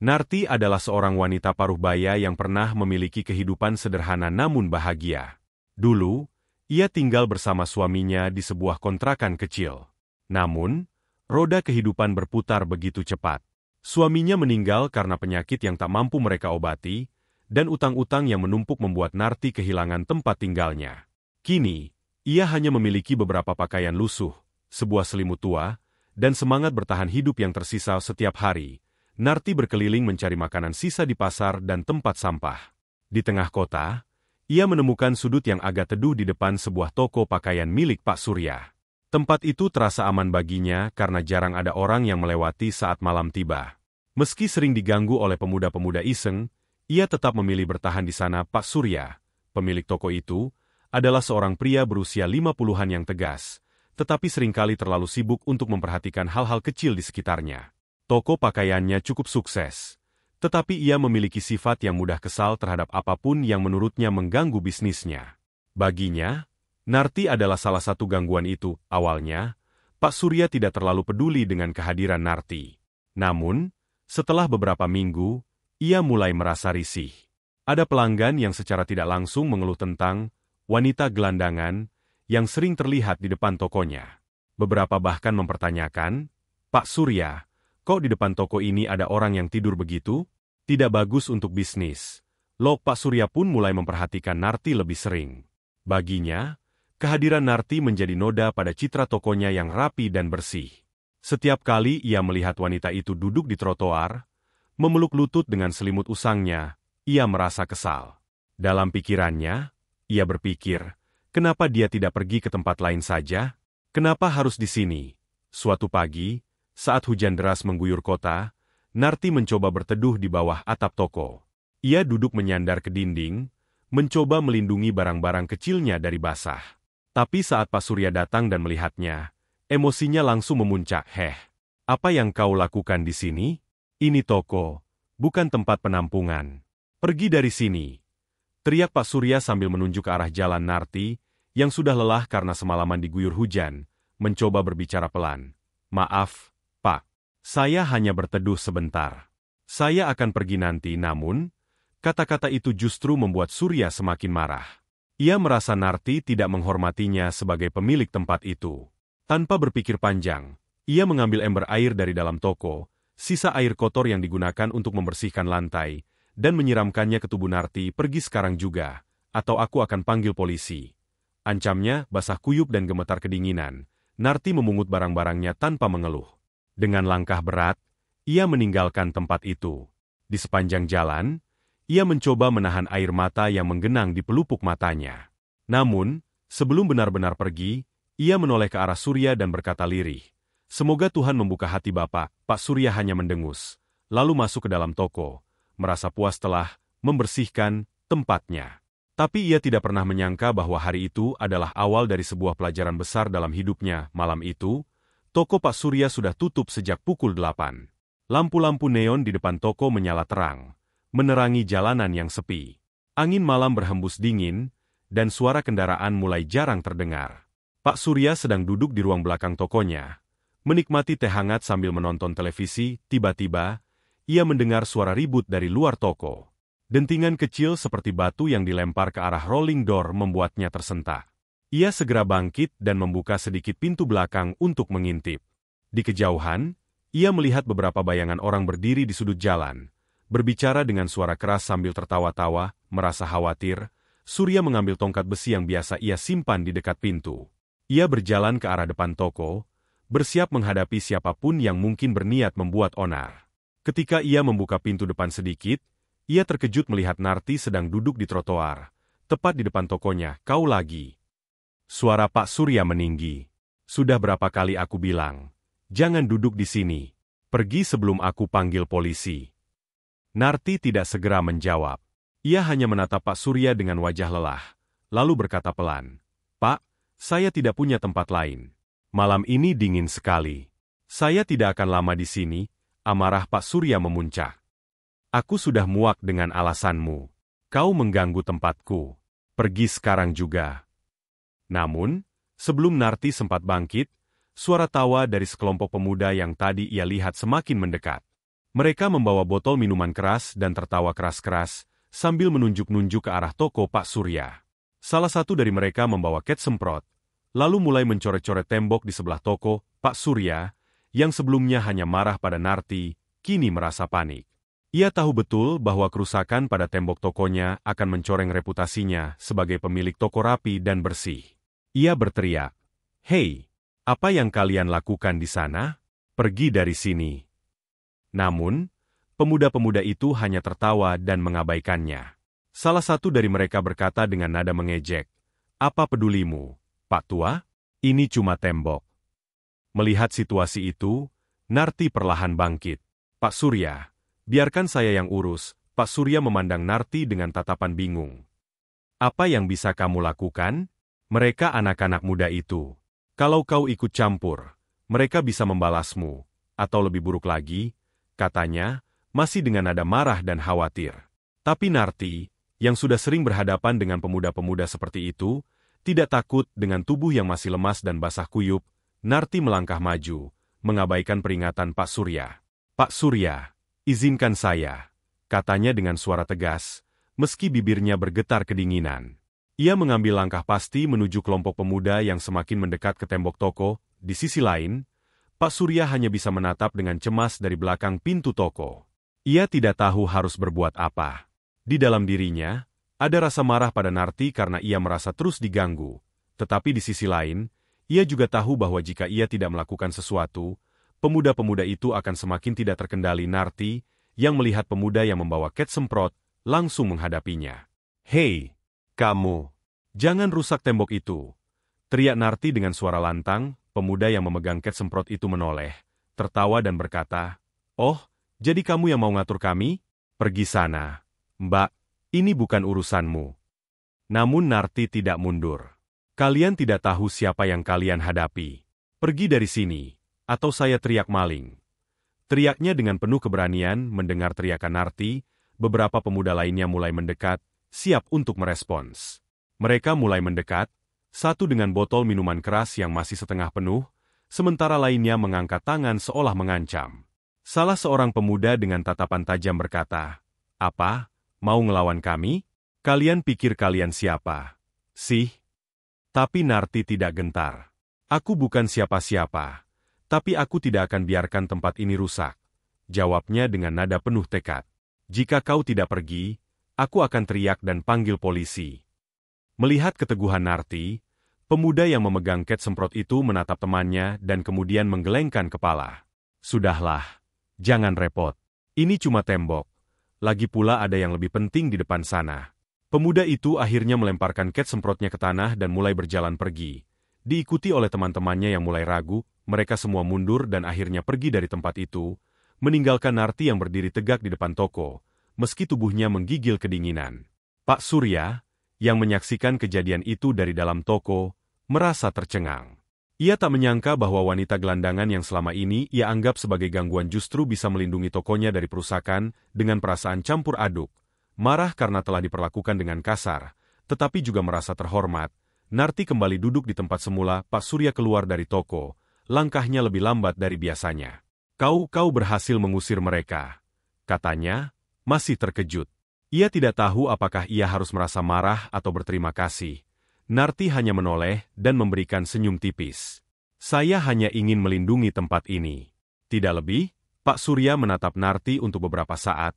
Narti adalah seorang wanita paruh baya yang pernah memiliki kehidupan sederhana namun bahagia. Dulu, ia tinggal bersama suaminya di sebuah kontrakan kecil. Namun, roda kehidupan berputar begitu cepat. Suaminya meninggal karena penyakit yang tak mampu mereka obati, dan utang-utang yang menumpuk membuat Narti kehilangan tempat tinggalnya. Kini, ia hanya memiliki beberapa pakaian lusuh, sebuah selimut tua, dan semangat bertahan hidup yang tersisa setiap hari. Narti berkeliling mencari makanan sisa di pasar dan tempat sampah. Di tengah kota, ia menemukan sudut yang agak teduh di depan sebuah toko pakaian milik Pak Surya. Tempat itu terasa aman baginya karena jarang ada orang yang melewati saat malam tiba. Meski sering diganggu oleh pemuda-pemuda iseng, ia tetap memilih bertahan di sana. Pak Surya, pemilik toko itu, adalah seorang pria berusia 50-an yang tegas, tetapi seringkali terlalu sibuk untuk memperhatikan hal-hal kecil di sekitarnya. Toko pakaiannya cukup sukses, tetapi ia memiliki sifat yang mudah kesal terhadap apapun yang menurutnya mengganggu bisnisnya. Baginya, Narti adalah salah satu gangguan itu. Awalnya, Pak Surya tidak terlalu peduli dengan kehadiran Narti. Namun, setelah beberapa minggu, ia mulai merasa risih. Ada pelanggan yang secara tidak langsung mengeluh tentang wanita gelandangan yang sering terlihat di depan tokonya. Beberapa bahkan mempertanyakan, "Pak Surya, kok di depan toko ini ada orang yang tidur begitu? Tidak bagus untuk bisnis." Pak Surya pun mulai memperhatikan Narti lebih sering. Baginya, kehadiran Narti menjadi noda pada citra tokonya yang rapi dan bersih. Setiap kali ia melihat wanita itu duduk di trotoar, memeluk lutut dengan selimut usangnya, ia merasa kesal. Dalam pikirannya, ia berpikir, kenapa dia tidak pergi ke tempat lain saja? Kenapa harus di sini? Suatu pagi, saat hujan deras mengguyur kota, Narti mencoba berteduh di bawah atap toko. Ia duduk menyandar ke dinding, mencoba melindungi barang-barang kecilnya dari basah. Tapi saat Pak Surya datang dan melihatnya, emosinya langsung memuncak. Apa yang kau lakukan di sini? Ini toko, bukan tempat penampungan. Pergi dari sini!" Teriak Pak Surya sambil menunjuk ke arah jalan. Narti, yang sudah lelah karena semalaman diguyur hujan, mencoba berbicara pelan. "Maaf, Pak. Saya hanya berteduh sebentar. Saya akan pergi nanti." Namun, kata-kata itu justru membuat Surya semakin marah. Ia merasa Narti tidak menghormatinya sebagai pemilik tempat itu. Tanpa berpikir panjang, ia mengambil ember air dari dalam toko, sisa air kotor yang digunakan untuk membersihkan lantai, dan menyiramkannya ke tubuh Narti. "Pergi sekarang juga, atau aku akan panggil polisi." Ancamnya basah kuyup dan gemetar kedinginan. Narti memungut barang-barangnya tanpa mengeluh. Dengan langkah berat, ia meninggalkan tempat itu. Di sepanjang jalan, ia mencoba menahan air mata yang menggenang di pelupuk matanya. Namun, sebelum benar-benar pergi, ia menoleh ke arah Surya dan berkata lirih, "Semoga Tuhan membuka hati Bapak." Pak Surya hanya mendengus, lalu masuk ke dalam toko, merasa puas telah membersihkan tempatnya. Tapi ia tidak pernah menyangka bahwa hari itu adalah awal dari sebuah pelajaran besar dalam hidupnya. Malam itu, toko Pak Surya sudah tutup sejak pukul 8. Lampu-lampu neon di depan toko menyala terang, menerangi jalanan yang sepi. Angin malam berhembus dingin, dan suara kendaraan mulai jarang terdengar. Pak Surya sedang duduk di ruang belakang tokonya, menikmati teh hangat sambil menonton televisi. Tiba-tiba, ia mendengar suara ribut dari luar toko. Dentingan kecil seperti batu yang dilempar ke arah rolling door membuatnya tersentak. Ia segera bangkit dan membuka sedikit pintu belakang untuk mengintip. Di kejauhan, ia melihat beberapa bayangan orang berdiri di sudut jalan, berbicara dengan suara keras sambil tertawa-tawa. Merasa khawatir, Surya mengambil tongkat besi yang biasa ia simpan di dekat pintu. Ia berjalan ke arah depan toko, bersiap menghadapi siapapun yang mungkin berniat membuat onar. Ketika ia membuka pintu depan sedikit, ia terkejut melihat Narti sedang duduk di trotoar, tepat di depan tokonya. "Kau lagi?" Suara Pak Surya meninggi. "Sudah berapa kali aku bilang, jangan duduk di sini. Pergi sebelum aku panggil polisi." Narti tidak segera menjawab. Ia hanya menatap Pak Surya dengan wajah lelah, lalu berkata pelan, "Pak, saya tidak punya tempat lain. Malam ini dingin sekali. Saya tidak akan lama di sini." Amarah Pak Surya memuncak. "Aku sudah muak dengan alasanmu. Kau mengganggu tempatku. Pergi sekarang juga." Namun, sebelum Narti sempat bangkit, suara tawa dari sekelompok pemuda yang tadi ia lihat semakin mendekat. Mereka membawa botol minuman keras dan tertawa keras-keras, sambil menunjuk-nunjuk ke arah toko Pak Surya. Salah satu dari mereka membawa cat semprot, lalu mulai mencoret-coret tembok di sebelah toko Pak Surya, yang sebelumnya hanya marah pada Narti, kini merasa panik. Ia tahu betul bahwa kerusakan pada tembok tokonya akan mencoreng reputasinya sebagai pemilik toko rapi dan bersih. Ia berteriak, "Hei, apa yang kalian lakukan di sana? Pergi dari sini." Namun, pemuda-pemuda itu hanya tertawa dan mengabaikannya. Salah satu dari mereka berkata dengan nada mengejek, "Apa pedulimu, Pak Tua? Ini cuma tembok." Melihat situasi itu, Narti perlahan bangkit. "Pak Surya, biarkan saya yang urus." Pak Surya memandang Narti dengan tatapan bingung. "Apa yang bisa kamu lakukan? Mereka anak-anak muda itu. Kalau kau ikut campur, mereka bisa membalasmu. Atau lebih buruk lagi," katanya, masih dengan nada marah dan khawatir. Tapi Narti, yang sudah sering berhadapan dengan pemuda-pemuda seperti itu, tidak takut dengan tubuh yang masih lemas dan basah kuyup. Narti melangkah maju, mengabaikan peringatan Pak Surya. "Pak Surya, izinkan saya," katanya dengan suara tegas, meski bibirnya bergetar kedinginan. Ia mengambil langkah pasti menuju kelompok pemuda yang semakin mendekat ke tembok toko. Di sisi lain, Pak Surya hanya bisa menatap dengan cemas dari belakang pintu toko. Ia tidak tahu harus berbuat apa. Di dalam dirinya, ada rasa marah pada Narti karena ia merasa terus diganggu. Tetapi di sisi lain, ia juga tahu bahwa jika ia tidak melakukan sesuatu, pemuda-pemuda itu akan semakin tidak terkendali. Narti, yang melihat pemuda yang membawa cat semprot, langsung menghadapinya. "Hei, kamu! Jangan rusak tembok itu!" teriak Narti dengan suara lantang. Pemuda yang memegang cat semprot itu menoleh, tertawa dan berkata, "Oh, jadi kamu yang mau ngatur kami? Pergi sana. Mbak, ini bukan urusanmu." Namun Narti tidak mundur. "Kalian tidak tahu siapa yang kalian hadapi. Pergi dari sini, atau saya teriak maling." Teriaknya dengan penuh keberanian. Mendengar teriakan Narti, beberapa pemuda lainnya mulai mendekat, siap untuk merespons. Mereka mulai mendekat, satu dengan botol minuman keras yang masih setengah penuh, sementara lainnya mengangkat tangan seolah mengancam. Salah seorang pemuda dengan tatapan tajam berkata, "Apa? Mau ngelawan kami? Kalian pikir kalian siapa? Sih?" Tapi Narti tidak gentar. "Aku bukan siapa-siapa, tapi aku tidak akan biarkan tempat ini rusak," jawabnya dengan nada penuh tekad. "Jika kau tidak pergi, aku akan teriak dan panggil polisi." Melihat keteguhan Narti, pemuda yang memegang cat semprot itu menatap temannya dan kemudian menggelengkan kepala. "Sudahlah, jangan repot. Ini cuma tembok. Lagi pula ada yang lebih penting di depan sana." Pemuda itu akhirnya melemparkan cat semprotnya ke tanah dan mulai berjalan pergi. Diikuti oleh teman-temannya yang mulai ragu, mereka semua mundur dan akhirnya pergi dari tempat itu, meninggalkan Narti yang berdiri tegak di depan toko, meski tubuhnya menggigil kedinginan. Pak Surya, yang menyaksikan kejadian itu dari dalam toko, merasa tercengang. Ia tak menyangka bahwa wanita gelandangan yang selama ini ia anggap sebagai gangguan justru bisa melindungi tokonya dari perusakan dengan perasaan campur aduk, marah karena telah diperlakukan dengan kasar, tetapi juga merasa terhormat. Narti kembali duduk di tempat semula. Pak Surya keluar dari toko, langkahnya lebih lambat dari biasanya. Kau berhasil mengusir mereka," katanya, masih terkejut. Ia tidak tahu apakah ia harus merasa marah atau berterima kasih. Narti hanya menoleh dan memberikan senyum tipis. "Saya hanya ingin melindungi tempat ini." Tidak lebih, Pak Surya menatap Narti untuk beberapa saat,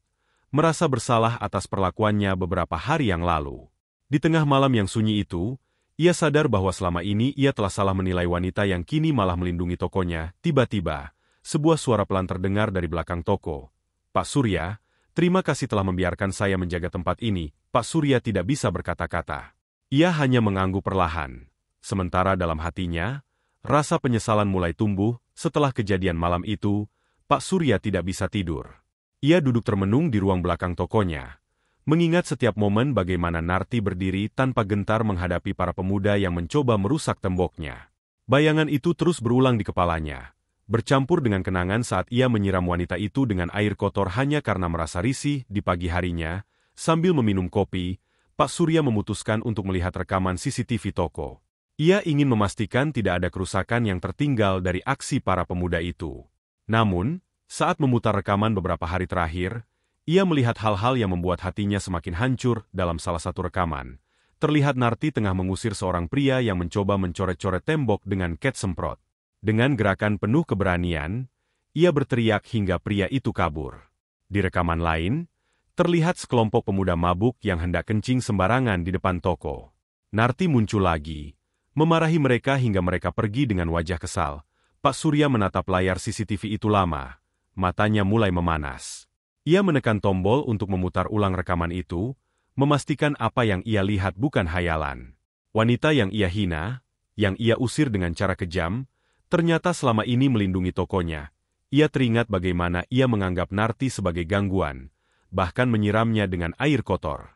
merasa bersalah atas perlakuannya beberapa hari yang lalu. Di tengah malam yang sunyi itu, ia sadar bahwa selama ini ia telah salah menilai wanita yang kini malah melindungi tokonya. Tiba-tiba, sebuah suara pelan terdengar dari belakang toko. "Pak Surya, terima kasih telah membiarkan saya menjaga tempat ini." Pak Surya tidak bisa berkata-kata. Ia hanya mengangguk perlahan. Sementara dalam hatinya, rasa penyesalan mulai tumbuh. Setelah kejadian malam itu, Pak Surya tidak bisa tidur. Ia duduk termenung di ruang belakang tokonya, mengingat setiap momen bagaimana Narti berdiri tanpa gentar menghadapi para pemuda yang mencoba merusak temboknya. Bayangan itu terus berulang di kepalanya, bercampur dengan kenangan saat ia menyiram wanita itu dengan air kotor hanya karena merasa risih. Di pagi harinya, sambil meminum kopi, Pak Surya memutuskan untuk melihat rekaman CCTV toko. Ia ingin memastikan tidak ada kerusakan yang tertinggal dari aksi para pemuda itu. Namun, Saat memutar rekaman beberapa hari terakhir, ia melihat hal-hal yang membuat hatinya semakin hancur. Dalam salah satu rekaman, terlihat Narti tengah mengusir seorang pria yang mencoba mencoret-coret tembok dengan cat semprot. Dengan gerakan penuh keberanian, ia berteriak hingga pria itu kabur. Di rekaman lain, terlihat sekelompok pemuda mabuk yang hendak kencing sembarangan di depan toko. Narti muncul lagi, memarahi mereka hingga mereka pergi dengan wajah kesal. Pak Surya menatap layar CCTV itu lama, matanya mulai memanas. Ia menekan tombol untuk memutar ulang rekaman itu, memastikan apa yang ia lihat bukan hayalan. Wanita yang ia hina, yang ia usir dengan cara kejam, ternyata selama ini melindungi tokonya. Ia teringat bagaimana ia menganggap Narti sebagai gangguan, bahkan menyiramnya dengan air kotor.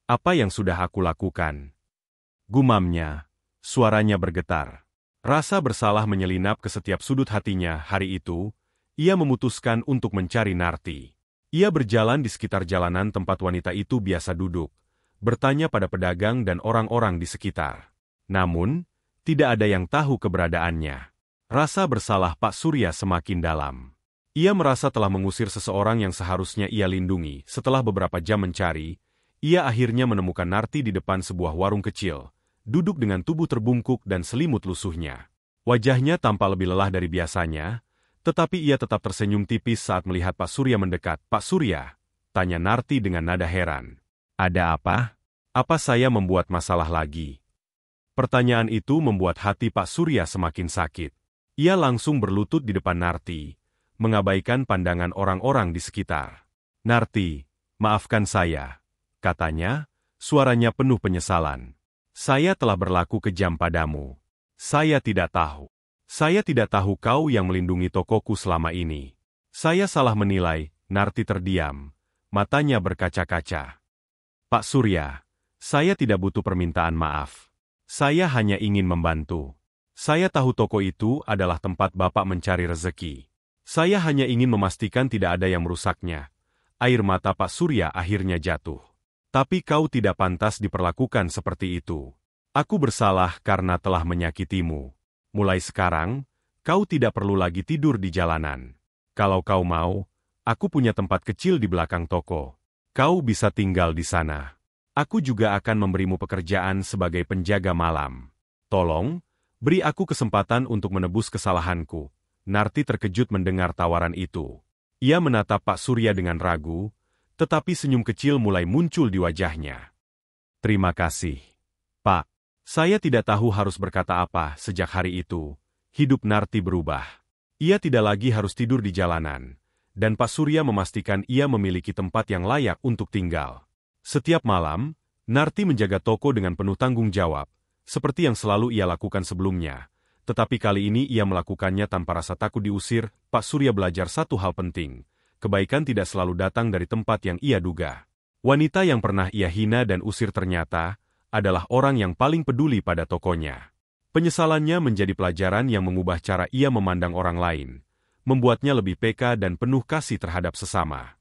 Apa yang sudah aku lakukan? Gumamnya, suaranya bergetar. Rasa bersalah menyelinap ke setiap sudut hatinya. Hari itu, ia memutuskan untuk mencari Narti. Ia berjalan di sekitar jalanan tempat wanita itu biasa duduk, bertanya pada pedagang dan orang-orang di sekitar. Namun, tidak ada yang tahu keberadaannya. Rasa bersalah Pak Surya semakin dalam. Ia merasa telah mengusir seseorang yang seharusnya ia lindungi. Setelah beberapa jam mencari, ia akhirnya menemukan Narti di depan sebuah warung kecil, duduk dengan tubuh terbungkuk dan selimut lusuhnya. Wajahnya tampak lebih lelah dari biasanya, tetapi ia tetap tersenyum tipis saat melihat Pak Surya mendekat. Pak Surya, tanya Narti dengan nada heran. Ada apa? Apa saya membuat masalah lagi? Pertanyaan itu membuat hati Pak Surya semakin sakit. Ia langsung berlutut di depan Narti, mengabaikan pandangan orang-orang di sekitar. Narti, maafkan saya, katanya, suaranya penuh penyesalan. Saya telah berlaku kejam padamu. Saya tidak tahu. Saya tidak tahu kau yang melindungi tokoku selama ini. Saya salah menilai. Narti terdiam, matanya berkaca-kaca. Pak Surya, saya tidak butuh permintaan maaf. Saya hanya ingin membantu. Saya tahu toko itu adalah tempat Bapak mencari rezeki. Saya hanya ingin memastikan tidak ada yang merusaknya. Air mata Pak Surya akhirnya jatuh. Tapi kau tidak pantas diperlakukan seperti itu. Aku bersalah karena telah menyakitimu. Mulai sekarang, kau tidak perlu lagi tidur di jalanan. Kalau kau mau, aku punya tempat kecil di belakang toko. Kau bisa tinggal di sana. Aku juga akan memberimu pekerjaan sebagai penjaga malam. Tolong, beri aku kesempatan untuk menebus kesalahanku. Narti terkejut mendengar tawaran itu. Ia menatap Pak Surya dengan ragu, tetapi senyum kecil mulai muncul di wajahnya. Terima kasih, Pak. Saya tidak tahu harus berkata apa. Sejak hari itu, hidup Narti berubah. Ia tidak lagi harus tidur di jalanan, dan Pak Surya memastikan ia memiliki tempat yang layak untuk tinggal. Setiap malam, Narti menjaga toko dengan penuh tanggung jawab, seperti yang selalu ia lakukan sebelumnya. Tetapi kali ini ia melakukannya tanpa rasa takut diusir. Pak Surya belajar satu hal penting. Kebaikan tidak selalu datang dari tempat yang ia duga. Wanita yang pernah ia hina dan usir ternyata adalah orang yang paling peduli pada tokonya. Penyesalannya menjadi pelajaran yang mengubah cara ia memandang orang lain, membuatnya lebih peka dan penuh kasih terhadap sesama.